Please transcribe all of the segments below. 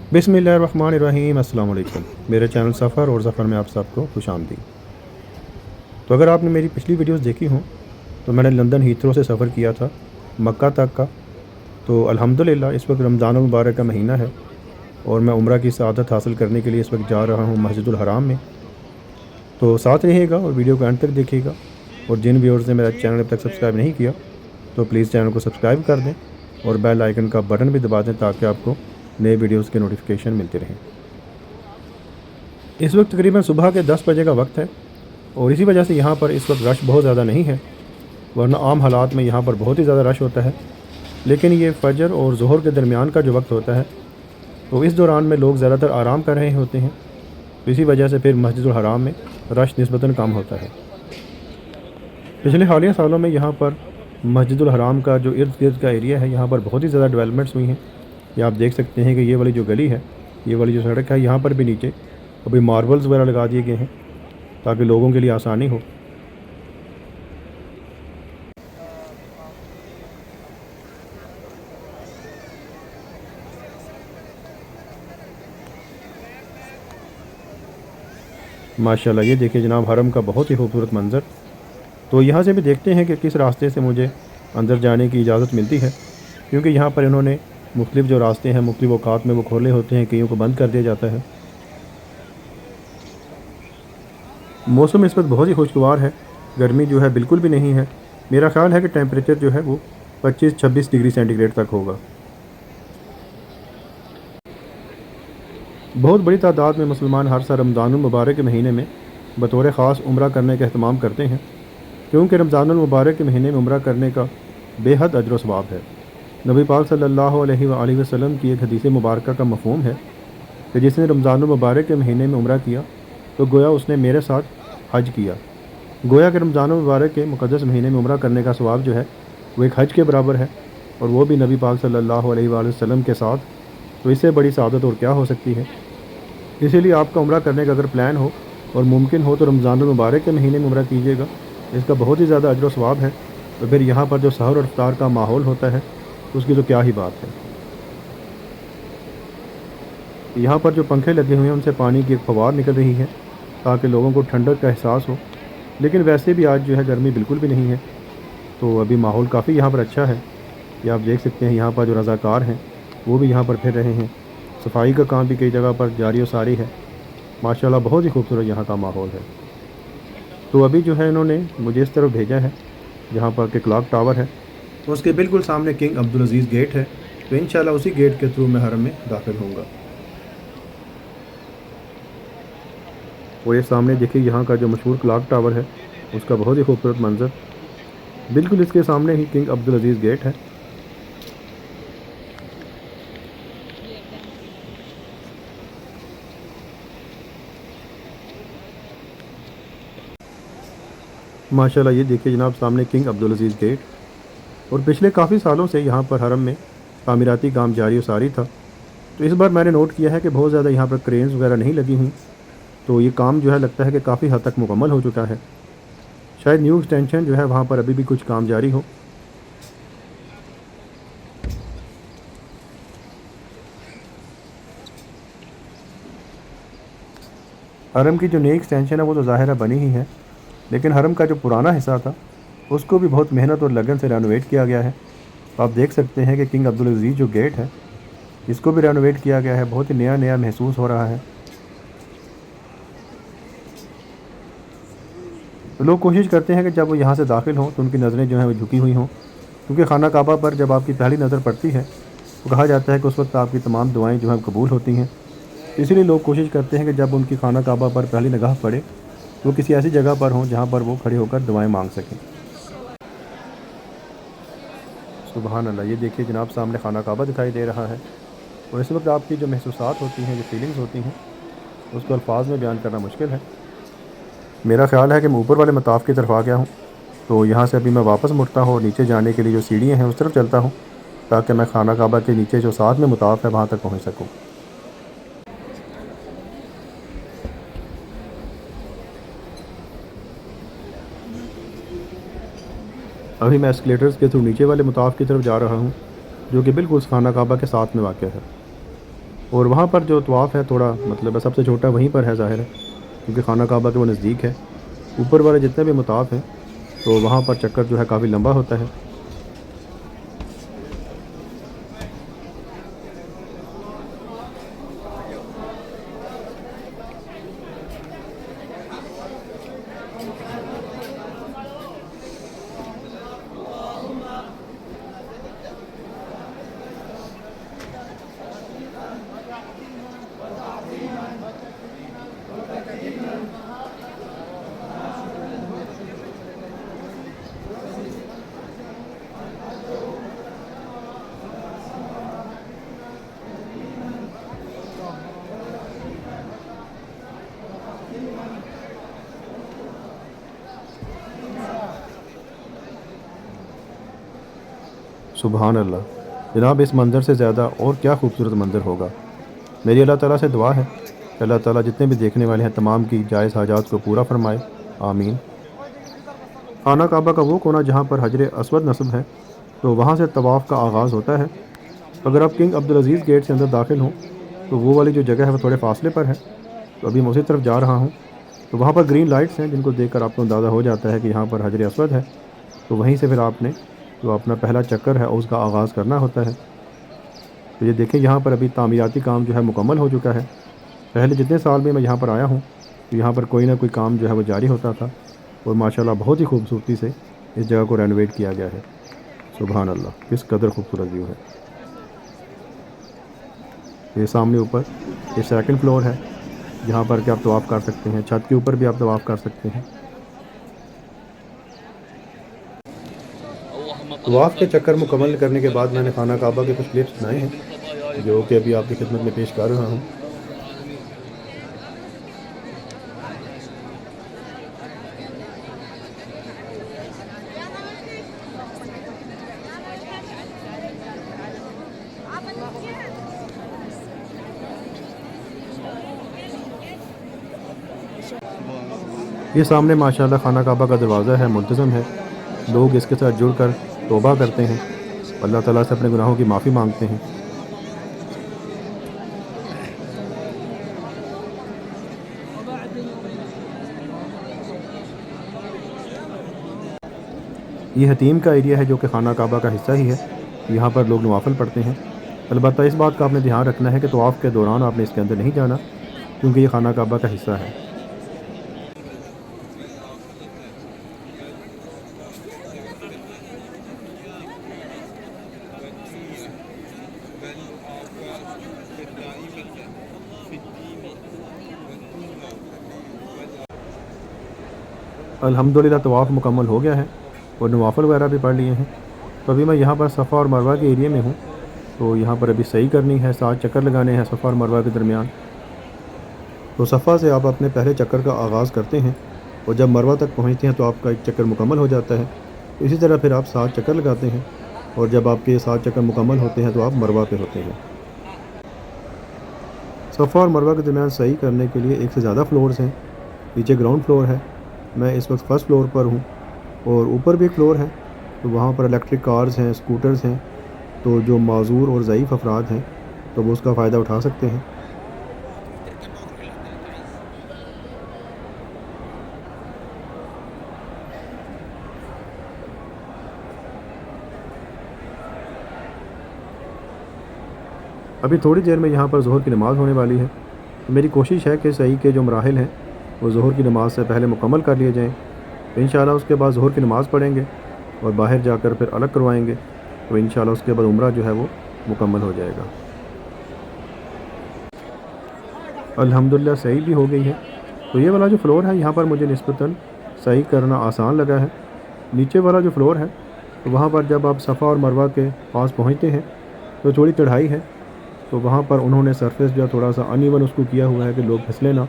बिस्मिल्लाहिर्रहमानिर्रहीम। अस्सलाम वालेकुम। मेरे चैनल सफ़र और ज़फ़र में आप सबको खुश आमदीद। तो अगर आपने मेरी पिछली वीडियोस देखी हों तो मैंने लंदन हीथ्रो से सफ़र किया था मक्का तक का। तो अल्हम्दुलिल्लाह इस वक्त रमज़ान मुबारक का महीना है और मैं उम्रा की सआदत हासिल करने के लिए इस वक्त जा रहा हूँ मस्जिदुल हराम में। तो साथ रहिएगा और वीडियो को अंत तक देखिएगा। और जिन व्यूअर्स ने मेरा चैनल अब तक सब्सक्राइब नहीं किया तो प्लीज़ चैनल को सब्सक्राइब कर दें और बेल आइकन का बटन भी दबा दें ताकि आपको नए वीडियोज़ के नोटिफिकेशन मिलते रहें। इस वक्त तकरीबन सुबह के 10 बजे का वक्त है और इसी वजह से यहाँ पर इस वक्त रश बहुत ज़्यादा नहीं है, वरना आम हालात में यहाँ पर बहुत ही ज़्यादा रश होता है। लेकिन ये फजर और ज़ोहर के दरमियान का जो वक्त होता है तो इस दौरान में लोग ज़्यादातर आराम कर रहे होते हैं, तो इसी वजह से फिर मस्जिदुल हराम में रश निस्बतन कम होता है। पिछले हालिया सालों में यहाँ पर मस्जिदुल हराम का जो इर्द गिर्द का एरिया है यहाँ पर बहुत ही ज़्यादा डेवलपमेंट्स हुई हैं। ये आप देख सकते हैं कि ये वाली जो गली है, ये वाली जो सड़क है, यहाँ पर भी नीचे अभी मार्बल्स वगैरह लगा दिए गए हैं ताकि लोगों के लिए आसानी हो। माशाल्लाह ये देखिए जनाब हरम का बहुत ही खूबसूरत मंज़र। तो यहाँ से भी देखते हैं कि किस रास्ते से मुझे अंदर जाने की इजाज़त मिलती है, क्योंकि यहाँ पर इन्होंने मुख्तलिफ़ जो रास्ते हैं मुख्तलिफ़ औक़ात में वो खोले होते हैं, कईयों को बंद कर दिया जाता है। मौसम इस वक्त बहुत ही खुशगवार है, गर्मी जो है बिल्कुल भी नहीं है। मेरा ख़्याल है कि टेम्परेचर जो है वो 25-26 डिग्री सेंटीग्रेड तक होगा। बहुत बड़ी तादाद में मुसलमान हर साल रमज़ानुल मुबारक के महीने में बतौर ख़ास उम्रा करने का अहतमाम करते हैं, क्योंकि रमज़ानुल मुबारक के महीने में उम्रा करने का बेहद अजर व सवाब है। नबी पाक सल्लल्लाहु अलैहि वसल्लम की एक हदीस मुबारक का मफ़हूम है कि जिसने रमज़ानुल मुबारक के महीने में उम्रा किया तो गोया उसने मेरे साथ हज किया। गोया कि रमज़ानुल मुबारक के मुक़द्दस महीने में उम्रा करने का सवाब जो है वो एक हज के बराबर है, और वो भी नबी पाक सल्लल्लाहु अलैहि वसल्लम के साथ। तो इससे बड़ी सआदत और क्या हो सकती है। इसीलिए आपका उम्रा करने का अगर प्लान हो और मुमकिन हो तो रमज़ानुल मुबारक के महीने में उम्रा कीजिएगा, इसका बहुत ही ज़्यादा अजर व सवाब है। तो फिर यहाँ पर जो सहर और इफ्तार का माहौल होता है उसकी तो क्या ही बात है। यहाँ पर जो पंखे लगे हुए हैं उनसे पानी की एक फवार निकल रही है ताकि लोगों को ठंडक का एहसास हो। लेकिन वैसे भी आज जो है गर्मी बिल्कुल भी नहीं है, तो अभी माहौल काफ़ी यहाँ पर अच्छा है। ये आप देख सकते हैं यहाँ पर जो रज़ाकार हैं वो भी यहाँ पर फिर रहे हैं। सफाई का काम भी कई जगह पर जारी व सारी है। माशाल्लाह बहुत ही खूबसूरत यहाँ का माहौल है। तो अभी जो है इन्होंने मुझे इस तरफ भेजा है जहाँ पर कि क्लॉक टावर है, तो उसके बिल्कुल सामने किंग अब्दुल अज़ीज़ गेट है। तो इंशाल्लाह उसी गेट के थ्रू मैं हरम में दाखिल होऊंगा। और ये सामने देखिए यहाँ का जो मशहूर क्लॉक टावर है उसका बहुत ही खूबसूरत मंज़र, बिल्कुल इसके सामने ही किंग अब्दुल अज़ीज़ गेट है। माशाल्लाह ये देखिए जनाब सामने किंग अब्दुल अज़ीज़ गेट। और पिछले काफ़ी सालों से यहाँ पर हरम में तामीराती काम जारी व सारी था। तो इस बार मैंने नोट किया है कि बहुत ज़्यादा यहाँ पर क्रेन्स वगैरह नहीं लगी हुई, तो ये काम जो है लगता है कि काफ़ी हद तक मुकम्मल हो चुका है। शायद न्यू एक्सटेंशन जो है वहाँ पर अभी भी कुछ काम जारी हो। हरम की जो नई एक्सटेंशन है वो तो ज़ाहिर है बनी ही है, लेकिन हरम का जो पुराना हिस्सा था उसको भी बहुत मेहनत और लगन से रेनोवेट किया गया है। तो आप देख सकते हैं कि किंग अब्दुल अज़ीज़ जो गेट है इसको भी रेनोवेट किया गया है, बहुत ही नया नया महसूस हो रहा है। तो लोग कोशिश करते हैं कि जब वो यहाँ से दाखिल हों तो उनकी नज़रें जो हैं वो झुकी हुई हों, क्योंकि खाना काबा पर जब आपकी पहली नज़र पड़ती है तो कहा जाता है कि उस वक्त आपकी तमाम दुआएं जो हैं कबूल होती हैं। इसीलिए लोग कोशिश करते हैं कि जब उनकी खाना काबा पर पहली निगाह पड़े तो किसी ऐसी जगह पर हों जहाँ पर वो खड़े होकर दुआएं मांग सकें। सुबहान अल्लाह, ये देखिए जनाब सामने खाना काबा दिखाई दे रहा है। और इस वक्त आपकी जो महसूसात होती हैं, जो फीलिंग्स होती हैं, उसको अल्फाज में बयान करना मुश्किल है। मेरा ख़्याल है कि मैं ऊपर वाले मताफ़ की तरफ आ गया हूँ, तो यहाँ से अभी मैं वापस मुड़ता हूँ और नीचे जाने के लिए जो सीढ़ियाँ हैं उस तरफ चलता हूँ ताकि मैं खाना काबा के नीचे जो साथ में मताफ़ है वहाँ तक पहुँच सकूँ। अभी मैं एस्केलेटर्स के थ्रू नीचे वाले मताफ़ की तरफ जा रहा हूँ जो कि बिल्कुल खाना काबा के साथ में वाक़ है। اور وہاں پر جو طواف ہے تھوڑا مطلب سب سے چھوٹا وہیں پر ہے ظاہر ہے، کیونکہ خانہ کعبہ کے وہ نزدیک ہے۔ اوپر والے جتنے بھی مطاف ہیں تو وہاں پر چکر جو ہے کافی لمبا ہوتا ہے۔ سبحان اللہ، جناب اس منظر سے زیادہ اور کیا خوبصورت منظر ہوگا۔ میری اللہ تعالیٰ سے دعا ہے کہ اللہ تعالیٰ جتنے بھی دیکھنے والے ہیں تمام کی جائز حاجات کو پورا فرمائے، آمین۔ خانہ کعبہ کا وہ کونا جہاں پر حجر اسود نصب ہے تو وہاں سے طواف کا آغاز ہوتا ہے۔ اگر آپ کنگ عبدالعزیز گیٹ سے اندر داخل ہوں تو وہ والی جو جگہ ہے وہ تھوڑے فاصلے پر ہے، تو ابھی میں اسی طرف جا رہا ہوں۔ تو وہاں پر گرین لائٹس ہیں جن کو دیکھ کر آپ کو اندازہ ہو جاتا ہے کہ یہاں پر حجر اسود ہے، تو وہیں سے پھر آپ نے جو اپنا پہلا چکر ہے اس کا آغاز کرنا ہوتا ہے۔ تو یہ دیکھیں یہاں پر ابھی تعمیراتی کام جو ہے مکمل ہو چکا ہے۔ پہلے جتنے سال میں یہاں پر آیا ہوں تو یہاں پر کوئی نہ کوئی کام جو ہے وہ جاری ہوتا تھا، اور ماشاءاللہ بہت ہی خوبصورتی سے اس جگہ کو رینوویٹ کیا گیا ہے۔ سبحان اللہ، کس قدر خوبصورت ویو ہے۔ یہ سامنے اوپر یہ سیکنڈ فلور ہے جہاں پر کہ آپ طواف کر سکتے ہیں، چھت کے اوپر بھی آپ طواف کر سکتے ہیں۔ طواف کے چکر مکمل کرنے کے بعد میں نے خانہ کعبہ کے کچھ کلپس بنائے ہیں جو کہ ابھی آپ کی خدمت میں پیش کر رہا ہوں۔ یہ سامنے ماشاءاللہ خانہ کعبہ کا دروازہ ہے، منتظم ہے، لوگ اس کے ساتھ جڑ کر توبہ کرتے ہیں، اللہ تعالیٰ سے اپنے گناہوں کی معافی مانگتے ہیں۔ یہ حتیم کا ایریا ہے جو کہ خانہ کعبہ کا حصہ ہی ہے، یہاں پر لوگ نوافل پڑھتے ہیں۔ البتہ اس بات کا آپ نے دھیان رکھنا ہے کہ طواف کے دوران آپ نے اس کے اندر نہیں جانا، کیونکہ یہ خانہ کعبہ کا حصہ ہے۔ الحمدللہ طواف مکمل ہو گیا ہے اور نوافل وغیرہ بھی پڑھ لیے ہیں۔ تو ابھی میں یہاں پر صفا اور مروہ کے ایریے میں ہوں، تو یہاں پر ابھی صحیح کرنی ہے، 7 چکر لگانے ہیں صفا اور مروہ کے درمیان۔ تو صفا سے آپ اپنے پہلے چکر کا آغاز کرتے ہیں اور جب مروہ تک پہنچتے ہیں تو آپ کا ایک چکر مکمل ہو جاتا ہے۔ تو اسی طرح پھر آپ 7 چکر لگاتے ہیں، اور جب آپ کے یہ 7 چکر مکمل ہوتے ہیں تو آپ مروہ پہ ہوتے ہیں۔ صفا اور مروہ کے درمیان صحیح کرنے کے لیے ایک سے زیادہ فلورز ہیں، نیچے گراؤنڈ فلور ہے، میں اس وقت فرسٹ فلور پر ہوں، اور اوپر بھی ایک فلور ہے، تو وہاں پر الیکٹرک کارز ہیں، اسکوٹرز ہیں، تو جو معذور اور ضعیف افراد ہیں تو وہ اس کا فائدہ اٹھا سکتے ہیں۔ ابھی تھوڑی دیر میں یہاں پر ظہر کی نماز ہونے والی ہے، تو میری کوشش ہے کہ صحیح کے جو مراحل ہیں وہ ظہر کی نماز سے پہلے مکمل کر لیے جائیں، تو انشاءاللہ اس کے بعد ظہر کی نماز پڑھیں گے اور باہر جا کر پھر الگ کروائیں گے، تو انشاءاللہ اس کے بعد عمرہ جو ہے وہ مکمل ہو جائے گا۔ الحمدللہ صحیح بھی ہو گئی ہے۔ تو یہ والا جو فلور ہے یہاں پر مجھے نسبتاً صحیح کرنا آسان لگا ہے۔ نیچے والا جو فلور ہے تو وہاں پر جب آپ صفا اور مروہ کے پاس پہنچتے ہیں تو تھوڑی چڑھائی ہے، تو وہاں پر انہوں نے سرفیس جو تھوڑا سا ان ایون اس کو کیا ہوا ہے کہ لوگ پھسلے نہ،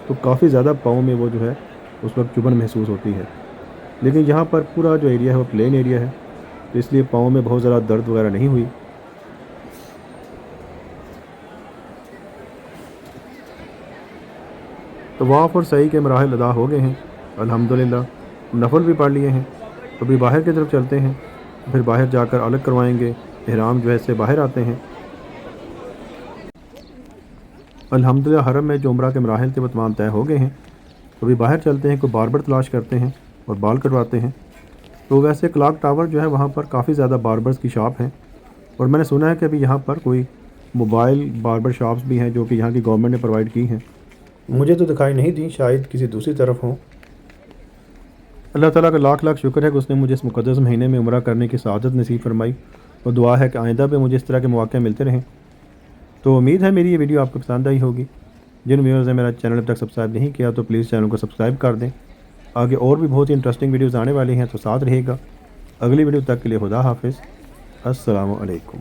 تو کافی زیادہ پاؤں میں وہ جو ہے اس وقت چبھن محسوس ہوتی ہے۔ لیکن یہاں پر پورا جو ایریا ہے وہ پلین ایریا ہے، تو اس لیے پاؤں میں بہت زیادہ درد وغیرہ نہیں ہوئی۔ طواف اور سعی کے مراحل ادا ہو گئے ہیں الحمدللہ، نفل بھی پڑھ لیے ہیں، تو ابھی باہر کی طرف چلتے ہیں، پھر باہر جا کر الگ کروائیں گے، احرام جو ہے اس سے باہر آتے ہیں۔ الحمدللہ حرم میں جو عمرہ کے مراحل تھے وہ تمام طے ہو گئے ہیں. کبھی باہر چلتے ہیں, کوئی باربر تلاش کرتے ہیں اور بال کٹواتے ہیں. تو ویسے کلاک ٹاور جو ہے وہاں پر کافی زیادہ باربرز کی شاپ ہیں, اور میں نے سنا ہے کہ ابھی یہاں پر کوئی موبائل باربر شاپس بھی ہیں جو کہ یہاں کی گورنمنٹ نے پرووائڈ کی ہیں. مجھے تو دکھائی نہیں دی, شاید کسی دوسری طرف ہوں. اللہ تعالیٰ کا لاکھ لاکھ شکر ہے کہ اس نے مجھے اس مقدس مہینے میں عمرہ کرنے کی سعادت نصیب فرمائی, اور دعا ہے کہ آئندہ بھی مجھے اس طرح کے مواقع ملتے رہیں. تو امید ہے میری یہ ویڈیو آپ کو پسند آئی ہوگی. جن ویورز نے میرا چینل اب تک سبسکرائب نہیں کیا تو پلیز چینل کو سبسکرائب کر دیں. آگے اور بھی بہت ہی انٹرسٹنگ ویڈیوز آنے والی ہیں, تو ساتھ رہے گا. اگلی ویڈیو تک کے لیے خدا حافظ. السلام علیکم.